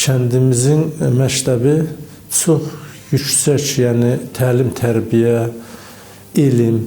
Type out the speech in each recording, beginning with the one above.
kəndimizin məktəbi çox yüksək, yəni təlim, tərbiyə, elm,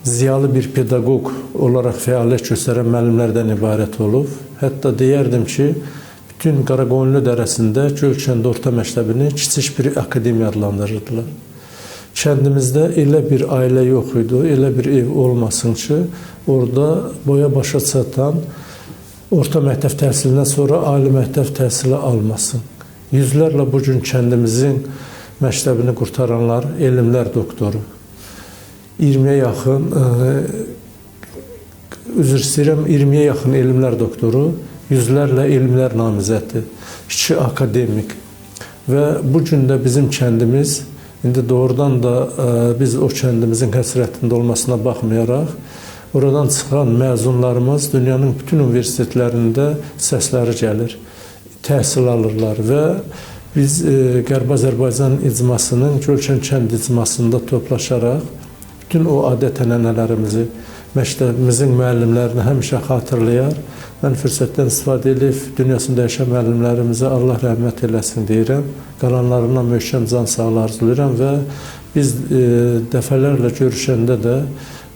ziyalı bir pedaqoq olaraq fəaliyyət göstərən müəllimlərdən ibarət olub. Hətta deyərdim ki, bütün Qaraqoyunlu dərəsində Gölkənd Orta Məktəbini kiçik bir akademiya adlandırırdılar. Kəndimizdə elə bir ailə yox idi, elə bir ev olmasın ki, orada boya başa çatan orta məktəb təhsilindən sonra ali məktəb təhsili almasın. Yüzlərlə bugün kəndimizin məktəbini qurtaranlar, elmlər doktoru, 20-yə yaxın, üzr istəyirəm, 20-yə yaxın elmlər doktoru, yüzlərlə elmlər namizədi, 2 akademik və bugün də bizim kəndimiz, indi doğrudan da biz o kəndimizin həsrətində olmasına baxmayaraq, oradan çıxan məzunlarımız dünyanın bütün universitetlərində səsləri gəlir, təhsil alırlar və biz Qərbi Azərbaycan icmasının Gölkənd kənd icmasında toplaşaraq bütün o adət-ənənələrimizi, məktəbimizin müəllimlərini həmişə xatırlayar. Mən fürsətdən istifadə edib dünyasını dəyişən müəllimlərimizə Allah rəhmət eləsin deyirəm. Qalanlarına möhkəm can sağlığı arzulayıram və biz dəfələrlə görüşəndə də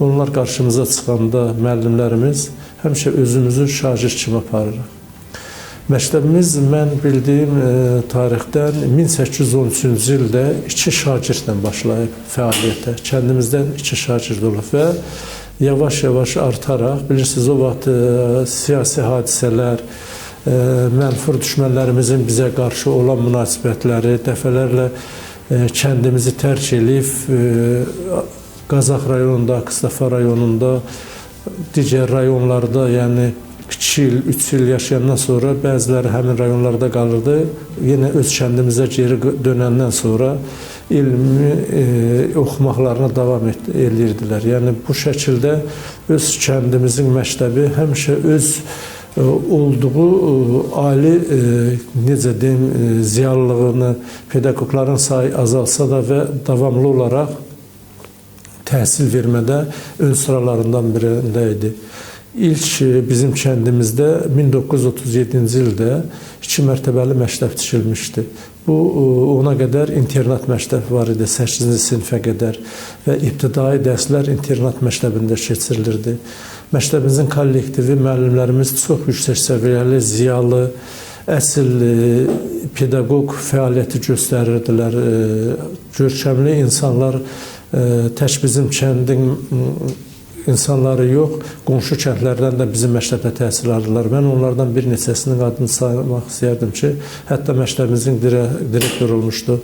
onlar qarşımıza çıxanda müəllimlərimiz həmişə özümüzü şagird kimi aparırıq. Məktəbimiz mən bildiyim tarixdən 1813-cü ildə 2 şagirdlə başlayıb fəaliyyətə. Kəndimizdən 2 şagird olub və yavaş-yavaş artaraq, bilirsiniz, o vaxt siyasi hadisələr, mənfur düşmənlərimizin bizə qarşı olan münasibətləri, dəfələrlə kəndimizi tərk edib, Qazax rayonunda, Kıstafa rayonunda, digər rayonlarda, yəni 2 il, 3 il yaşayandan sonra bəziləri həmin rayonlarda qalırdı. Yenə öz kəndimizə geri dönəndən sonra elmi oxumaqlarına davam edirdilər. Yəni bu şəkildə öz kəndimizin məktəbi həmişə öz olduğu ali, necə deyim, ziyallılığını, pedaqoqların sayı azalsa da və davamlı olaraq təhsil vermədə ön sıralarından birində idi. İlk bizim kəndimizdə 1937-ci ildə 2 mərtəbəli məktəb tikilmişdi. Bu, ona qədər internat məktəb var idi, 8-ci sinifə qədər və ibtidai dərslər internat məktəbində keçirilirdi. Məktəbimizin kollektivi, müəllimlərimiz çox yüksək səviyyəli, ziyalı, əsl pedaqoq fəaliyyəti göstərirdilər. Görkəmli insanlar tək bizim kəndin insanları yox, qonşu kəndlərdən də bizim məktəbə təhsil alırlar. Mən onlardan bir neçəsinin adını saymaq istəyərdim ki, hətta məktəbimizin direktor olmuşdu.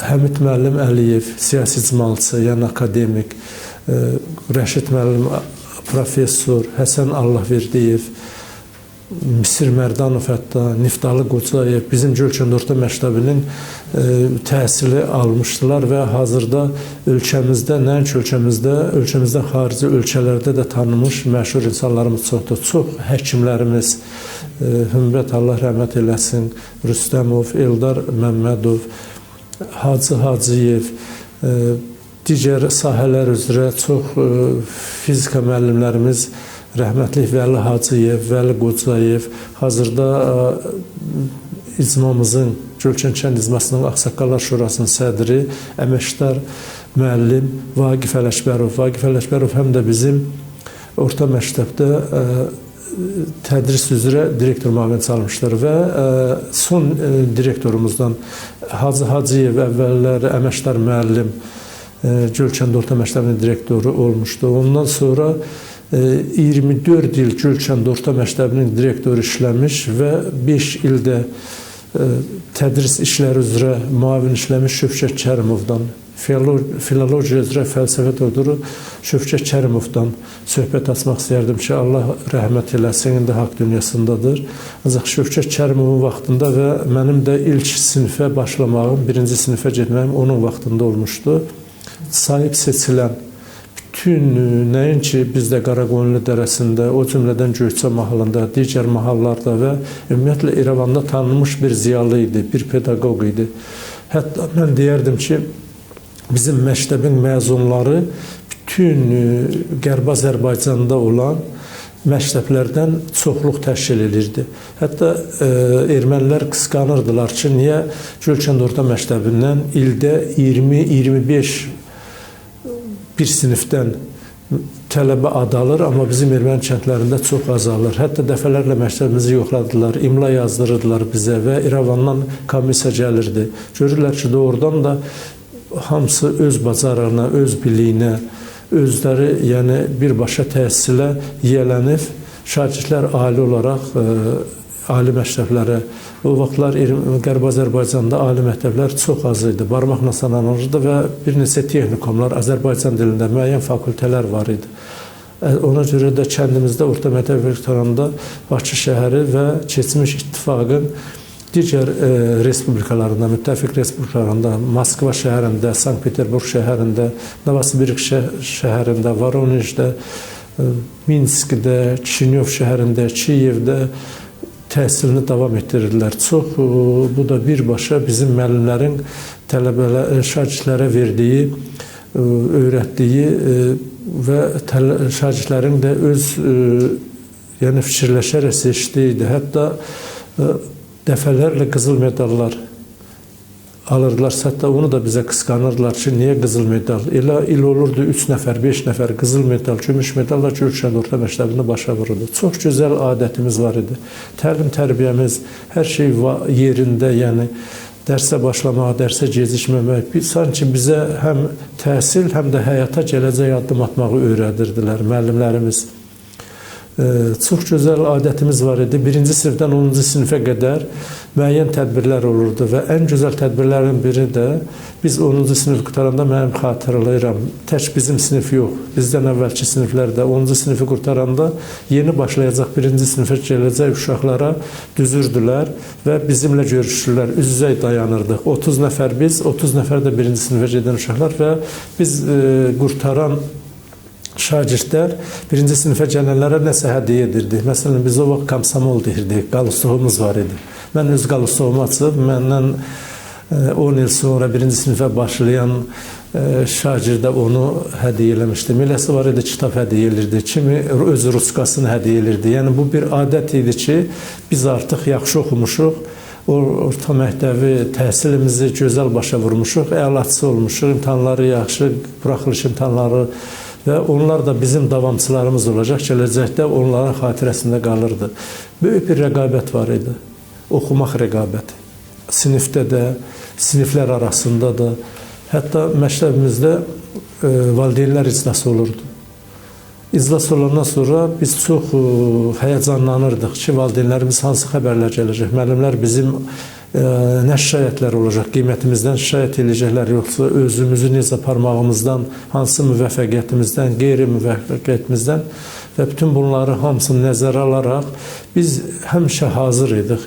Həmid müəllim Əliyev, siyasi icmalçı, yəni akademik, Rəşid müəllim professor, Həsən Allahverdiyev, Misir Mərdanov, hətta Niftalı Qocayev bizim Gölkənd Orta Məktəbinin təhsili almışdılar və hazırda ölkəmizdə, nəinki ölkəmizdə, ölkəmizdən xarici ölkələrdə də tanınmış məşhur insanlarımız çoxdur. Çox həkimlərimiz, Hümrət Allah rəhmət eləsin, Rüstəmov, Eldar Məmmədov, Hacı Hacıyev, digər sahələr üzrə çox fizika müəllimlərimiz, rəhmətlik Vəli Hacıyev, Vəli Qocayev, hazırda icmamızın, Gölkənd kənd icmasının Ağsaqqallar Şurasının sədri, əməkdar müəllim Vaqif Ələkbərov. Vaqif Ələkbərov həm də bizim orta məktəbdə tədris üzrə direktor müavini almışdır və son direktorumuzdan Hacı Hacıyev əvvəllər əməkdar müəllim Gölkənd Orta Məktəbinin direktoru olmuşdu. Ondan sonra 24 il Gölkənd Orta Məktəbinin direktoru işləmiş və 5 ildə tədris işləri üzrə müavin işləmiş Şövkət Kərimovdan, filologiya üzrə fəlsəfə doktoru Şövkət Kərimovdan söhbət açmaq istəyərdim ki, Allah rəhmət eləsin, indi haqq dünyasındadır. Ancaq Şövkət Kərimovun vaxtında və mənim də ilk sinifə başlamağım, 1-ci sinifə getməyim onun vaxtında olmuşdu. Sahib seçilən bütün, nəinki bizdə Qaraqoyunlu dərəsində, o cümlədən Göyçə mahalında, digər mahallarda və ümumiyyətlə İrəvanda tanınmış bir ziyalı idi, bir pedaqoq idi. Hətta mən deyərdim ki, bizim məktəbin məzunları bütün Qərbi Azərbaycanda olan məktəblərdən çoxluq təşkil edirdi. Hətta ermənilər qısqanırdılar ki, niyə Gölçənd Orta Məktəbindən ildə 20-25 bir sinifdən tələbə adalır, amma bizim erməni kəndlərində çox azalır. Hətta dəfələrlə məktəbimizi yoxladılar, imla yazdırırdılar bizə və İrəvandan komissiya gəlirdi. Görürlər ki, doğrudan da hamısı öz bacarığına, öz biliyinə, özləri yəni birbaşa təhsilə yiyələnib, şagirdlər ali olaraq ali məktəblərə, o vaxtlar Qərbi Azərbaycanda ali məktəblər çox az idi, barmaqla sananırdı və bir neçə texnikumlar, Azərbaycan dilində müəyyən fakültələr var idi. Ona görə də kəndimizdə orta məktəb qurtaranda Bakı şəhəri və keçmiş ittifaqın digər respublikalarında, müttəfiq respublikalarında, Moskva şəhərində, Sankt-Peterburg şəhərində, Novosibirsk şəhərində, Voronejdə, Minskdə, Kišinyov şəhərində, Kiyevdə təhsilini davam etdirirlər. Çox, bu da birbaşa bizim müəllimlərin şagirdlərə verdiyi, öyrətdiyi və şagirdlərin də öz yəni fikirləşərək seçdiyi idi. Hətta dəfələrlə qızıl medallar alırdılar. Hətta onu da bizə qısqanırdılar ki, niyə qızıl medal? Elə il olurdu 3 nəfər, 5 nəfər qızıl medal, gümüş medalla Gölçənd Orta Məktəbində başa vururdu. Çox gözəl adətimiz var idi. Təlim tərbiyəmiz, hər şey yerində, yəni dərsə başlamağa, dərsə gecikməmək, sanki bizə həm təhsil, həm də həyata gələcək addım atmağı öyrədirdilər müəllimlərimiz. Çox gözəl adətimiz var idi. 1-ci sinifdən 10-cu sinifə qədər müəyyən tədbirlər olurdu və ən gözəl tədbirlərin biri də biz 10-cu sinif qurtaranda mənim xatırlayıram, tək bizim sinif yox, bizdən əvvəlki siniflərdə 10-cu sinifi qurtaranda yeni başlayacaq 1-ci sinifə gələcək uşaqlara düzürdülər və bizimlə görüşürlər, üz-üzə dayanırdıq. 30 nəfər biz, 30 nəfər də 1-ci sinifə gedən uşaqlar və biz qurtaran şagirdlər 1-ci sinifə gələnlərə nəsə hədiyyə edirdik. Məsələn, biz o vaxt komsomol deyirdik, qalustoğumuz var idi. Mən öz qalustoğumu açıb, məndən 10 il sonra 1-ci sinifə başlayan şagirdə onu hədiyyə eləmişdim. Eləsi var idi, kitab hədiyyə edirdi, kimi öz ruskasını hədiyyə edirdi. Yəni, bu bir adət idi ki, biz artıq yaxşı oxumuşuq, orta məktəbi, təhsilimizi gözəl başa vurmuşuq, əlaçısı olmuşuq, imtahanları yaxşı, buraxılış imtahanları və onlar da bizim davamçılarımız olacaq, gələcəkdə onların xatirəsində qalırdı. Böyük bir rəqabət var idi, oxumaq rəqabəti. Sinifdə də, siniflər arasında da, hətta məktəbimizdə valideynlər iclası olurdu. İclas olandan sonra biz çox həyəcanlanırdıq ki, valideynlərimiz hansı xəbərlər gələcək, müəllimlər bizim nə şikayətlər olacaq, qiymətimizdən şikayət edəcəklər, yoxsa özümüzü necə parmağımızdan, hansı müvəffəqiyyətimizdən, qeyri-müvəffəqiyyətimizdən və bütün bunları hamısını nəzərə alaraq biz həmişə hazır idik.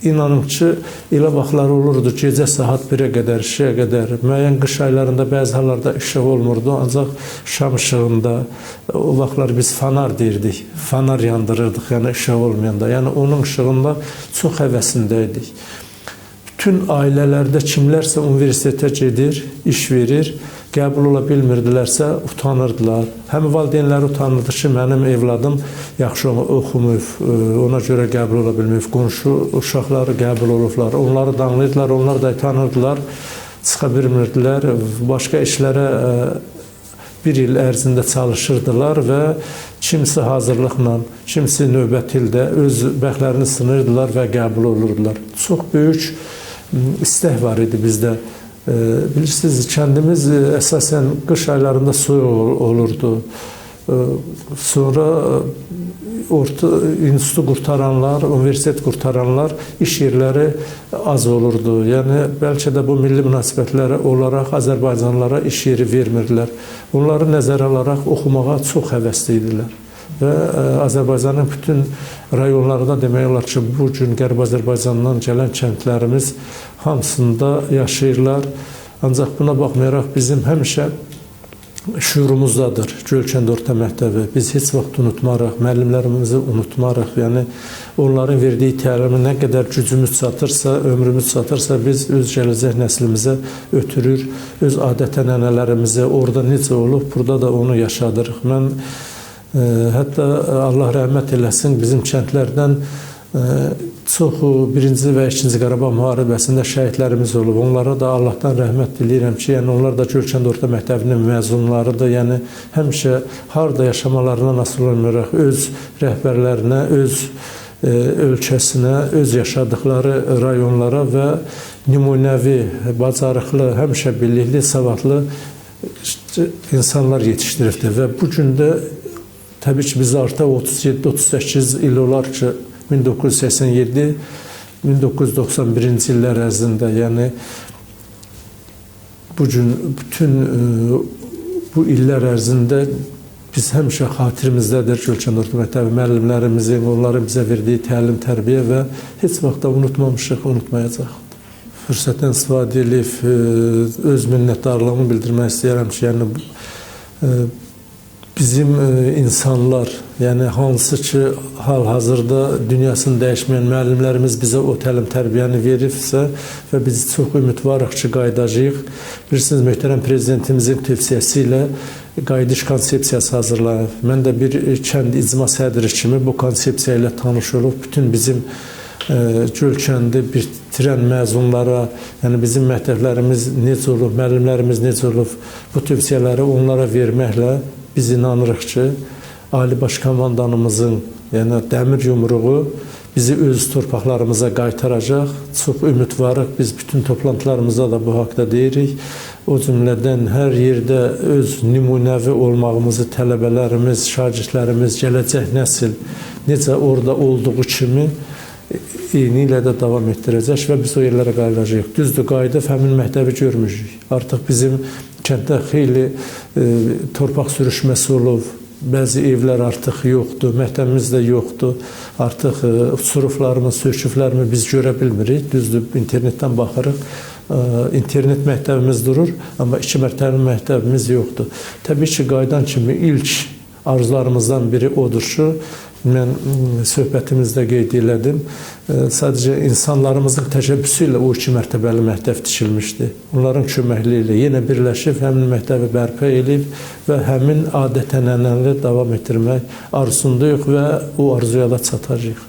İnanın ki, elə vaxtlar olurdu, gecə saat 1-ə qədər, 2-yə qədər, müəyyən qış aylarında bəzi hallarda işıq olmurdu, ancaq şam işığında, o vaxtlar biz fanar deyirdik, fanar yandırırdıq, yəni işıq olmayanda, yəni onun işığında çox həvəsində idik. Bütün ailələrdə kimlərsə universitetə gedir, iş verir, qəbul ola bilmirdilərsə utanırdılar. Həm valideynləri utanırdı ki, mənim evladım yaxşı oxumayıb, ona görə qəbul ola bilməyib. Qonşu uşaqları qəbul olublar, onları danlayırdılar, onlar da tanırdılar, çıxa bilmirdilər, başqa işlərə bir il ərzində çalışırdılar və kimisi hazırlıqla, kimisi növbəti ildə öz bəxtlərini sınırdılar və qəbul olurdular. Çox böyük istək var idi bizdə. Bilirsiniz, kəndimiz əsasən qış aylarında soyuq olurdu. Sonra institutu qurtaranlar, universitet qurtaranlar iş yerləri az olurdu. Yəni, bəlkə də bu milli münasibətləri olaraq Azərbaycanlılara iş yeri vermirdilər. Onları nəzərə alaraq oxumağa çox həvəsli idilər. Və Azərbaycanın bütün rayonlarında demək olar ki, bu gün Qərbi Azərbaycandan gələn kəndlərimiz hamısında yaşayırlar. Ancaq buna baxmayaraq bizim həmişə şuurumuzdadır Gölçənd Orta Məktəbi. Biz heç vaxt unutmarıq, müəllimlərimizi unutmarıq. Yəni, onların verdiyi təlimi nə qədər gücümüz çatırsa, ömrümüz çatırsa, biz öz gələcək nəslimizə ötürür, öz adət-ənənələrimizi orada necə olub, burada da onu yaşadırıq. Mən Hətta Allah rəhmət eləsin, bizim kəndlərdən çoxu 1-ci və 2-ci Qarabağ müharibəsində şəhidlərimiz olub. Onlara da Allahdan rəhmət diləyirəm ki, yəni onlar da Gölkənd Orta Məktəbinin məzunlarıdır. Yəni həmişə harda yaşamalarından asılı olmayaraq öz rəhbərlərinə, öz ölkəsinə, öz yaşadıkları rayonlara və nümunəvi, bacarıqlı, həmişə bilikli, savadlı insanlar yetişdiribdir. Və bu gün də təbii ki, biz artıq 37-38 il olar ki, 1987-1991-ci illər ərzində, yəni bugün bütün bu illər ərzində biz həmişə xatirimizdədir Gölkənd Orta Məktəbi müəllimlərimizin, onların bizə verdiyi təlim, tərbiyə və heç vaxt da unutmamışıq, unutmayacaq. Fürsətdən istifadə edib öz minnətdarlığımı bildirmək istəyirəm ki, yəni bizim insanlar, yəni hansı ki hal-hazırda dünyasını dəyişməyən müəllimlərimiz bizə o təlim tərbiyəni veribsə və biz çox ümidvarıq ki, qayıdacağıq. Bilirsiniz, möhtərəm prezidentimizin tövsiyəsi ilə qayıdış konsepsiyası hazırlanıb. Mən də bir kənd icma sədri kimi bu konsepsiya ilə tanış olub, bütün bizim Gölkəndi bitirən məzunlara, yəni bizim məktəblərimiz necə olub, müəllimlərimiz necə olub, bu tövsiyələri onlara verməklə biz inanırıq ki, Ali Baş Komandanımızın, yəni dəmir yumruğu bizi öz torpaqlarımıza qaytaracaq. Çox ümidvarıq, biz bütün toplantılarımızda da bu haqda deyirik. O cümlədən hər yerdə öz nümunəvi olmağımızı tələbələrimiz, şagirdlərimiz, gələcək nəsil necə orada olduğu kimi eyni ilə də davam etdirəcək və biz o yerlərə qayıdacağıq. Düzdür, qayıdıb həmin məktəbi görmüşük. Artıq bizim kənddə xeyli torpaq sürüşməsi olub, bəzi evlər artıq yoxdur, məktəbimiz də yoxdur. Artıq suruflarımı, söküflərimi biz görə bilmirik. Düzdür, internetdən baxırıq. İnternet məktəbimiz durur, amma 2 mərtəbəli məktəbimiz yoxdur. Təbii ki, qayıdan kimi ilk arzularımızdan biri odur ki, mən söhbətimizdə qeyd elədim, sadəcə insanlarımızın təşəbbüsü ilə o 2 mərtəbəli məktəb tikilmişdi. Onların köməkliyi ilə yenə birləşib həmin məktəbi bərpa edib və həmin adət-ənənələri davam etdirmək arzusundayıq və o arzuya da çatacağıq.